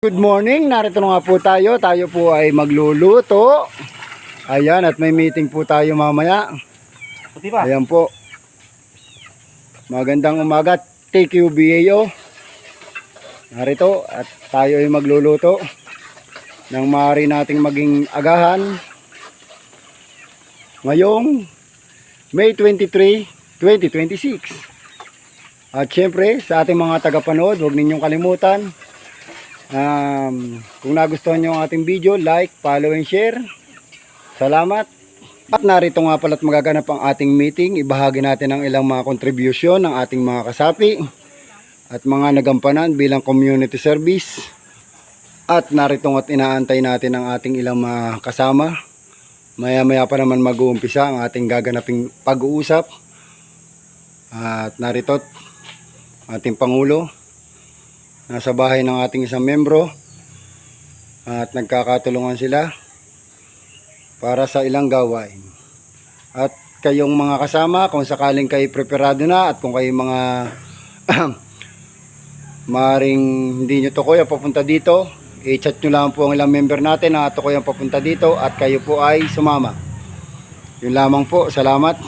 Good morning, narito na nga po tayo. Tayo po ay magluluto. Ayan, at may meeting po tayo mamaya. Ayan po. Magandang umaga, TQBAO. Narito, at tayo ay magluluto nang maaari nating maging agahan ngayong May 23, 2026. At syempre, sa ating mga tagapanood, huwag ninyong kalimutan, kung nagustuhan nyo ang ating video, like, follow, and share. Salamat. At narito nga pala't magaganap ang ating meeting. Ibahagi natin ang ilang mga contribution ng ating mga kasapi at mga nagampanan bilang community service. At narito nga't inaantay natin ang ating ilang mga kasama. Maya maya pa naman mag-uumpisa ang ating gaganaping pag-uusap. At narito ating Pangulo. Nasa bahay ng ating isang membro at nagkakatulungan sila para sa ilang gawain. At kayong mga kasama, kung sakaling kayo preparado na at kung kayo mga maring hindi nyo to kuya papunta dito, i-chat nyo lang po ang ilang member natin na ito kuya papunta dito at kayo po ay sumama. Yun lamang po, salamat.